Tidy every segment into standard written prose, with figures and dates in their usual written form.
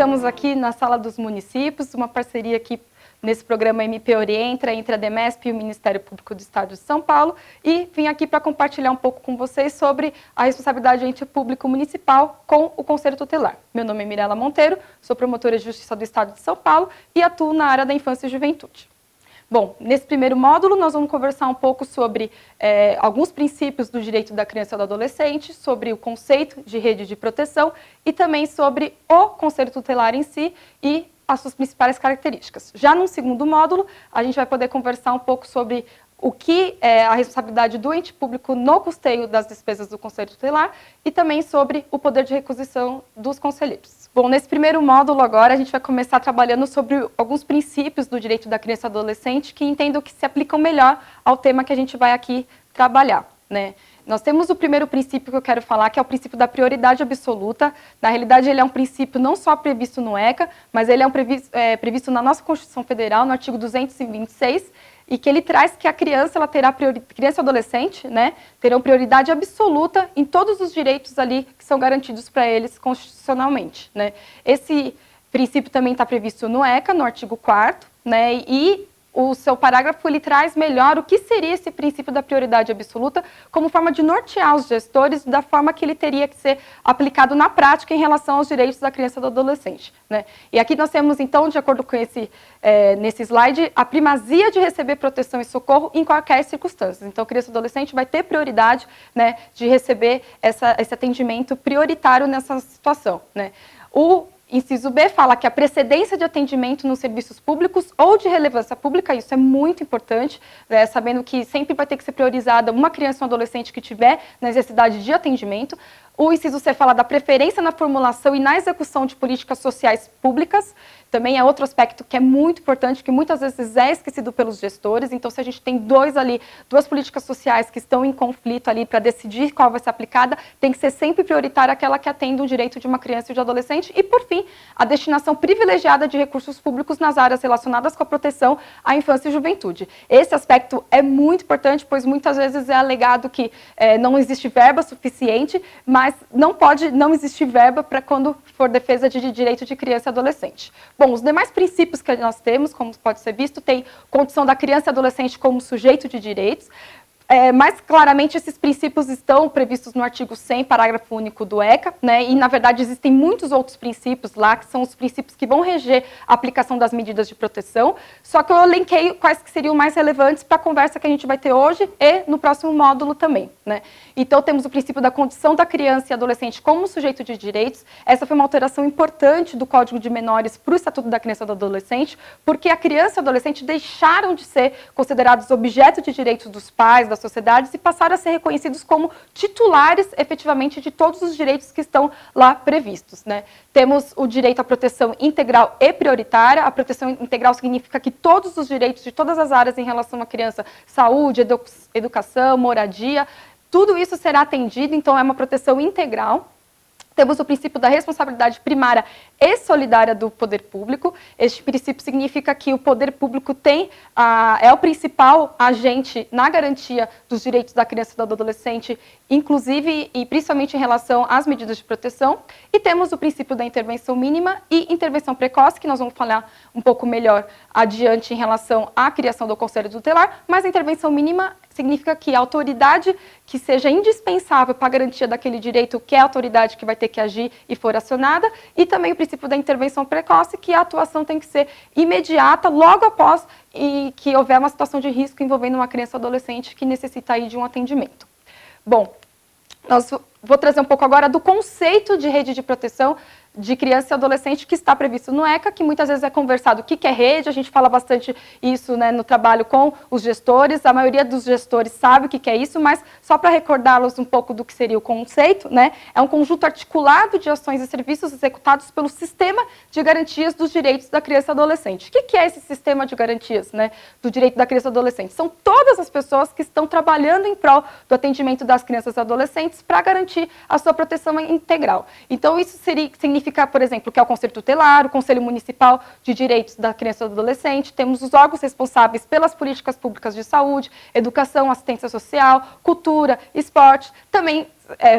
estamos aqui na Sala dos Municípios, uma parceria aqui nesse programa MP Orienta, entre a DEMESP e o Ministério Público do Estado de São Paulo, e vim aqui para compartilhar um pouco com vocês sobre a responsabilidade do ente público municipal com o Conselho Tutelar. Meu nome é Mirela Monteiro, sou promotora de Justiça do Estado de São Paulo e atuo na área da infância e juventude. Bom, nesse primeiro módulo nós vamos conversar um pouco sobre alguns princípios do direito da criança e do adolescente, sobre o conceito de rede de proteção e também sobre o Conselho Tutelar em si e as suas principais características. Já no segundo módulo, a gente vai poder conversar um pouco sobre o que é a responsabilidade do ente público no custeio das despesas do Conselho Tutelar e também sobre o poder de requisição dos conselheiros. Bom, nesse primeiro módulo agora, a gente vai começar trabalhando sobre alguns princípios do direito da criança e adolescente que entendo que se aplicam melhor ao tema que a gente vai aqui trabalhar, né? Nós temos o primeiro princípio que eu quero falar, que é o princípio da prioridade absoluta. Na realidade, ele é um princípio não só previsto no ECA, mas ele é previsto na nossa Constituição Federal, no artigo 226, e que ele traz que a criança, criança e adolescente, né, terão prioridade absoluta em todos os direitos ali que são garantidos para eles constitucionalmente, né. Esse princípio também está previsto no ECA, no artigo 4º, né, e o seu parágrafo ele traz melhor o que seria esse princípio da prioridade absoluta como forma de nortear os gestores da forma que ele teria que ser aplicado na prática em relação aos direitos da criança e do adolescente, né? E aqui nós temos, então, de acordo com nesse slide, a primazia de receber proteção e socorro em qualquer circunstância. Então, a criança e adolescente vai ter prioridade, né, de receber esse atendimento prioritário nessa situação, né? O inciso B fala que a precedência de atendimento nos serviços públicos ou de relevância pública, isso é muito importante, sabendo que sempre vai ter que ser priorizada uma criança ou um adolescente que tiver necessidade de atendimento. O inciso C fala da preferência na formulação e na execução de políticas sociais públicas, também é outro aspecto que é muito importante, que muitas vezes é esquecido pelos gestores. Então, se a gente tem duas políticas sociais que estão em conflito ali para decidir qual vai ser aplicada, tem que ser sempre prioritária aquela que atende o direito de uma criança e de um adolescente. E, por fim, a destinação privilegiada de recursos públicos nas áreas relacionadas com a proteção à infância e juventude. Esse aspecto é muito importante, pois muitas vezes é alegado que não existe verba suficiente, mas não pode não existir verba para quando for defesa de direito de criança e adolescente. Bom, os demais princípios que nós temos, como pode ser visto, tem condição da criança e adolescente como sujeito de direitos. Mais claramente, esses princípios estão previstos no artigo 100, parágrafo único do ECA, né? E, na verdade, existem muitos outros princípios lá, que são os princípios que vão reger a aplicação das medidas de proteção, só que eu elenquei quais que seriam mais relevantes para a conversa que a gente vai ter hoje e no próximo módulo também, né? Então, temos o princípio da condição da criança e adolescente como sujeito de direitos. Essa foi uma alteração importante do Código de Menores para o Estatuto da Criança e do Adolescente, porque a criança e o adolescente deixaram de ser considerados objeto de direitos dos pais, das sociedades, e passaram a ser reconhecidos como titulares, efetivamente, de todos os direitos que estão lá previstos, né? Temos o direito à proteção integral e prioritária. A proteção integral significa que todos os direitos de todas as áreas em relação à criança, saúde, educação, moradia, tudo isso será atendido, então é uma proteção integral. Temos o princípio da responsabilidade primária e solidária do poder público. Este princípio significa que o poder público é o principal agente na garantia dos direitos da criança e do adolescente, inclusive e principalmente em relação às medidas de proteção. E temos o princípio da intervenção mínima e intervenção precoce, que nós vamos falar um pouco melhor adiante em relação à criação do Conselho Tutelar, mas a intervenção mínima significa que a autoridade que seja indispensável para a garantia daquele direito, que é a autoridade que vai ter que agir e for acionada, e também o princípio da intervenção precoce, que a atuação tem que ser imediata, logo após e que houver uma situação de risco envolvendo uma criança ou adolescente que necessita aí de um atendimento. Bom, vou trazer um pouco agora do conceito de rede de proteção de criança e adolescente que está previsto no ECA, que muitas vezes é conversado o que é rede, a gente fala bastante isso, né, no trabalho com os gestores, a maioria dos gestores sabe o que é isso, mas só para recordá-los um pouco do que seria o conceito, né, é um conjunto articulado de ações e serviços executados pelo sistema de garantias dos direitos da criança e adolescente. O que é esse sistema de garantias, né, do direito da criança e adolescente? São todas as pessoas que estão trabalhando em prol do atendimento das crianças e adolescentes para garantir a sua proteção integral. Então, isso significa significa, por exemplo, que é o Conselho Tutelar, o Conselho Municipal de Direitos da Criança e do Adolescente, temos os órgãos responsáveis pelas políticas públicas de saúde, educação, assistência social, cultura, esporte, também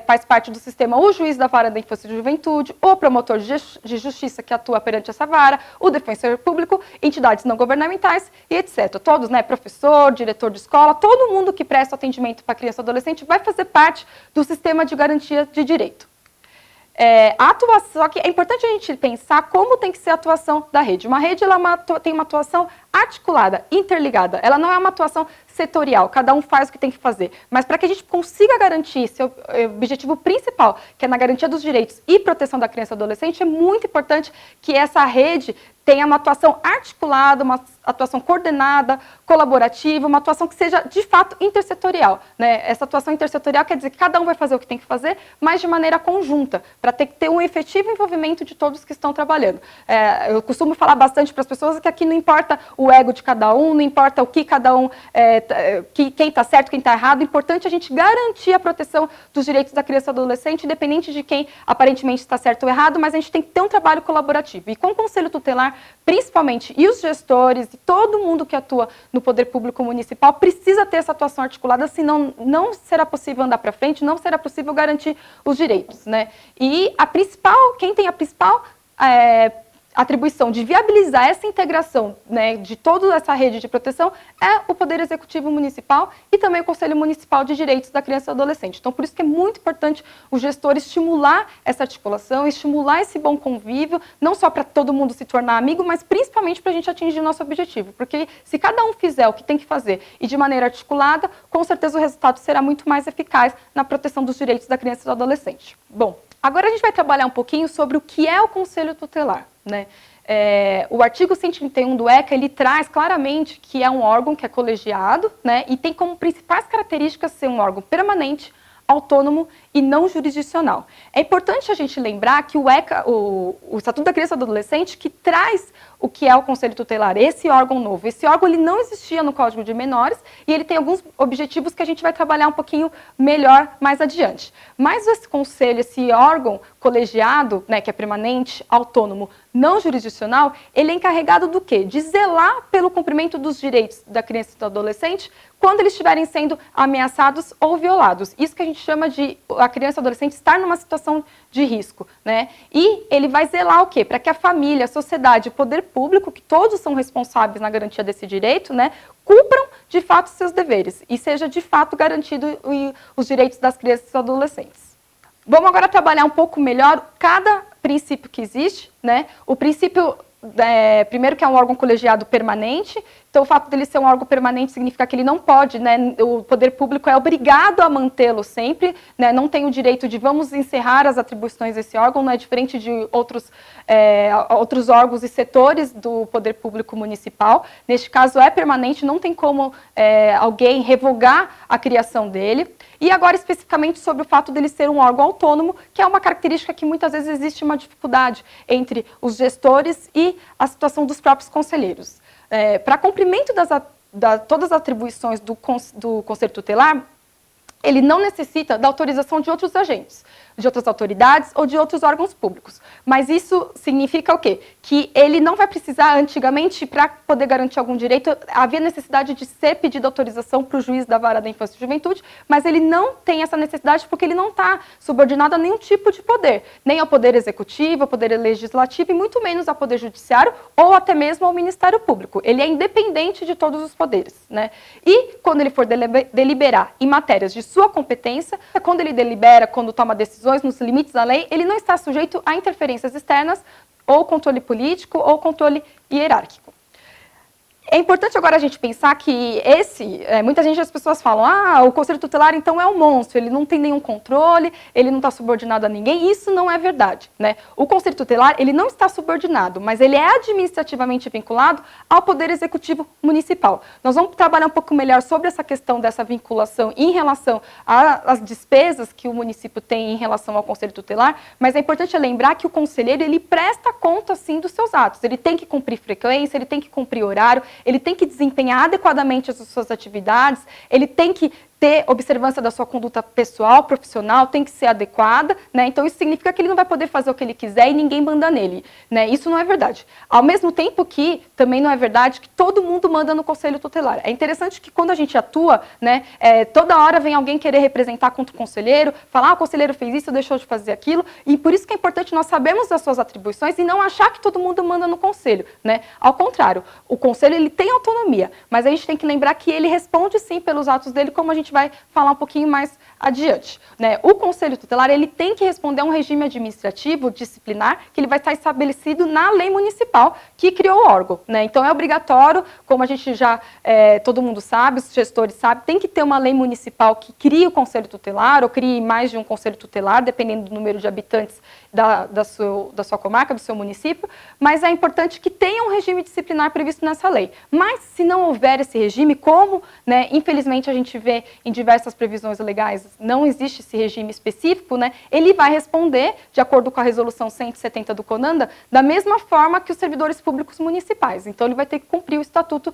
faz parte do sistema o juiz da vara da infância e juventude, o promotor de justiça que atua perante essa vara, o defensor público, entidades não governamentais e etc. Todos, né, professor, diretor de escola, todo mundo que presta atendimento para criança e adolescente vai fazer parte do sistema de garantia de direito. Só que é importante a gente pensar como tem que ser a atuação da rede. Uma rede tem uma atuação articulada, interligada. Ela não é uma atuação setorial, cada um faz o que tem que fazer. Mas para que a gente consiga garantir seu objetivo principal, que é na garantia dos direitos e proteção da criança e do adolescente, é muito importante que essa rede tenha uma atuação articulada, uma atuação coordenada, colaborativa, uma atuação que seja, de fato, intersetorial, né? Essa atuação intersetorial quer dizer que cada um vai fazer o que tem que fazer, mas de maneira conjunta, para ter um efetivo envolvimento de todos que estão trabalhando. Eu costumo falar bastante para as pessoas que aqui não importa o ego de cada um, não importa o que cada um, quem está certo, quem está errado, é importante a gente garantir a proteção dos direitos da criança e do adolescente, independente de quem aparentemente está certo ou errado, mas a gente tem que ter um trabalho colaborativo. E com o Conselho Tutelar, principalmente, e os gestores, e todo mundo que atua no poder público municipal, precisa ter essa atuação articulada, senão não será possível andar para frente, não será possível garantir os direitos, né? E quem tem a principal atribuição de viabilizar essa integração, né, de toda essa rede de proteção é o Poder Executivo Municipal e também o Conselho Municipal de Direitos da Criança e do Adolescente. Então, por isso que é muito importante o gestor estimular essa articulação, estimular esse bom convívio, não só para todo mundo se tornar amigo, mas principalmente para a gente atingir o nosso objetivo. Porque se cada um fizer o que tem que fazer e de maneira articulada, com certeza o resultado será muito mais eficaz na proteção dos direitos da criança e do adolescente. Bom, agora a gente vai trabalhar um pouquinho sobre o que é o Conselho Tutelar, né? O artigo 131 do ECA, ele traz claramente que é um órgão que é colegiado, né, e tem como principais características ser um órgão permanente, autônomo e não jurisdicional. É importante a gente lembrar que o ECA, o Estatuto da Criança e do Adolescente, que traz o que é o Conselho Tutelar, esse órgão novo. Esse órgão ele não existia no Código de Menores e ele tem alguns objetivos que a gente vai trabalhar um pouquinho melhor mais adiante. Mas esse conselho, esse órgão colegiado, né, que é permanente, autônomo, não jurisdicional, ele é encarregado do quê? De zelar pelo cumprimento dos direitos da criança e do adolescente quando eles estiverem sendo ameaçados ou violados. Isso que a gente chama de a criança e o adolescente estar numa situação de risco, né? E ele vai zelar o quê? Para que a família, a sociedade, o poder público, que todos são responsáveis na garantia desse direito, né, cumpram de fato seus deveres e seja de fato garantido os direitos das crianças e adolescentes. Vamos agora trabalhar um pouco melhor cada princípio que existe, né? O princípio, primeiro, que é um órgão colegiado permanente. Então, o fato dele ser um órgão permanente significa que ele não pode, né, o poder público é obrigado a mantê-lo sempre, né, não tem o direito de vamos encerrar as atribuições desse órgão, não é diferente de outros órgãos e setores do poder público municipal. Neste caso, é permanente, não tem como alguém revogar a criação dele. E agora, especificamente, sobre o fato dele ser um órgão autônomo, que é uma característica que muitas vezes existe uma dificuldade entre os gestores e a situação dos próprios conselheiros. Para cumprimento todas as atribuições do Conselho Tutelar, ele não necessita da autorização de outros agentes, de outras autoridades ou de outros órgãos públicos. Mas isso significa o quê? Que ele não vai precisar, antigamente, para poder garantir algum direito, havia necessidade de ser pedida autorização para o juiz da vara da infância e juventude, mas ele não tem essa necessidade porque ele não está subordinado a nenhum tipo de poder, nem ao poder executivo, ao poder legislativo e muito menos ao poder judiciário ou até mesmo ao Ministério Público. Ele é independente de todos os poderes, né? E quando ele for deliberar em matérias de sua competência, quando ele delibera, quando toma decisões nos limites da lei, ele não está sujeito a interferências externas, ou controle político, ou controle hierárquico. É importante agora a gente pensar que muita gente, as pessoas falam, o Conselho Tutelar então é um monstro, ele não tem nenhum controle, ele não está subordinado a ninguém. Isso não é verdade, né? O Conselho Tutelar, ele não está subordinado, mas ele é administrativamente vinculado ao Poder Executivo Municipal. Nós vamos trabalhar um pouco melhor sobre essa questão dessa vinculação em relação às despesas que o município tem em relação ao Conselho Tutelar, mas é importante lembrar que o conselheiro, ele presta conta, sim, dos seus atos. Ele tem que cumprir frequência, ele tem que cumprir horário, ele tem que desempenhar adequadamente as suas atividades, ele tem que ter observância da sua conduta pessoal, profissional, tem que ser adequada, né? Então isso significa que ele não vai poder fazer o que ele quiser e ninguém manda nele, né? Isso não é verdade. Ao mesmo tempo que também não é verdade que todo mundo manda no conselho tutelar. É interessante que quando a gente atua, né, toda hora vem alguém querer representar contra o conselheiro, falar, o conselheiro fez isso, deixou de fazer aquilo, e por isso que é importante nós sabermos das suas atribuições e não achar que todo mundo manda no conselho, né? Ao contrário, o conselho ele tem autonomia, mas a gente tem que lembrar que ele responde sim pelos atos dele, como a gente vai falar um pouquinho mais adiante, né? O conselho tutelar ele tem que responder a um regime administrativo disciplinar que ele vai estar estabelecido na lei municipal que criou o órgão, né? Então é obrigatório, como a gente já todo mundo sabe, os gestores sabem, tem que ter uma lei municipal que crie o conselho tutelar ou crie mais de um conselho tutelar, dependendo do número de habitantes da sua comarca, do seu município, mas é importante que tenha um regime disciplinar previsto nessa lei. Mas se não houver esse regime, como, né, infelizmente a gente vê em diversas previsões legais, não existe esse regime específico, né, ele vai responder, de acordo com a resolução 170 do CONANDA, da mesma forma que os servidores públicos municipais. Então ele vai ter que cumprir o estatuto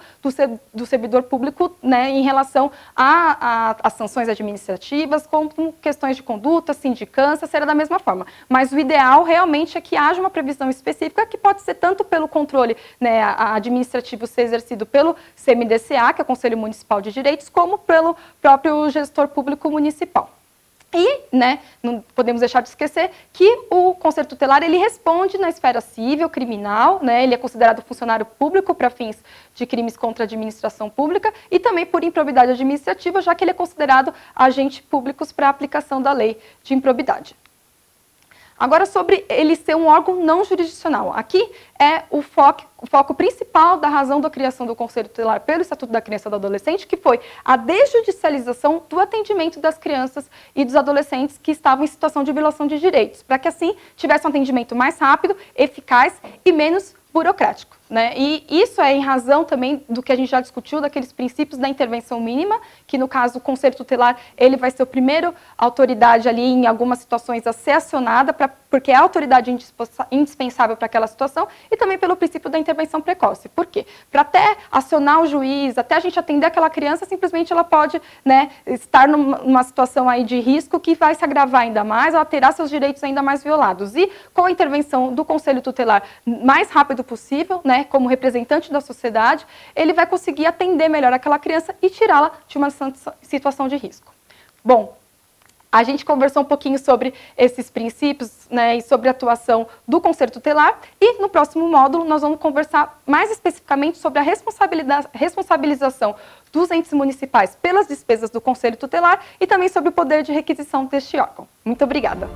do servidor público, né, em relação às sanções administrativas, como questões de conduta, sindicância, será da mesma forma. Mas o ideal realmente é que haja uma previsão específica que pode ser tanto pelo controle, né, administrativo ser exercido pelo CMDCA, que é o Conselho Municipal de Direitos, como pelo próprio gestor público municipal. E, né, não podemos deixar de esquecer que o conselho tutelar ele responde na esfera civil, criminal, né, ele é considerado funcionário público para fins de crimes contra a administração pública e também por improbidade administrativa, já que ele é considerado agente público para a aplicação da lei de improbidade. Agora, sobre ele ser um órgão não jurisdicional. Aqui é o foco principal da razão da criação do Conselho Tutelar pelo Estatuto da Criança e do Adolescente, que foi a desjudicialização do atendimento das crianças e dos adolescentes que estavam em situação de violação de direitos, para que assim tivesse um atendimento mais rápido, eficaz e menos burocrático, né? E isso é em razão também do que a gente já discutiu, daqueles princípios da intervenção mínima, que no caso o Conselho Tutelar, ele vai ser o primeiro autoridade ali em algumas situações a ser acionada, porque é a autoridade indispensável para aquela situação, e também pelo princípio da intervenção precoce. Por quê? Para até acionar o juiz, até a gente atender aquela criança, simplesmente ela pode, né, estar numa situação aí de risco que vai se agravar ainda mais, ela terá seus direitos ainda mais violados. E com a intervenção do Conselho Tutelar mais rápido possível, né, como representante da sociedade, ele vai conseguir atender melhor aquela criança e tirá-la de uma situação de risco. Bom, a gente conversou um pouquinho sobre esses princípios, né, e sobre a atuação do Conselho Tutelar e no próximo módulo nós vamos conversar mais especificamente sobre a responsabilização dos entes municipais pelas despesas do Conselho Tutelar e também sobre o poder de requisição deste órgão. Muito obrigada.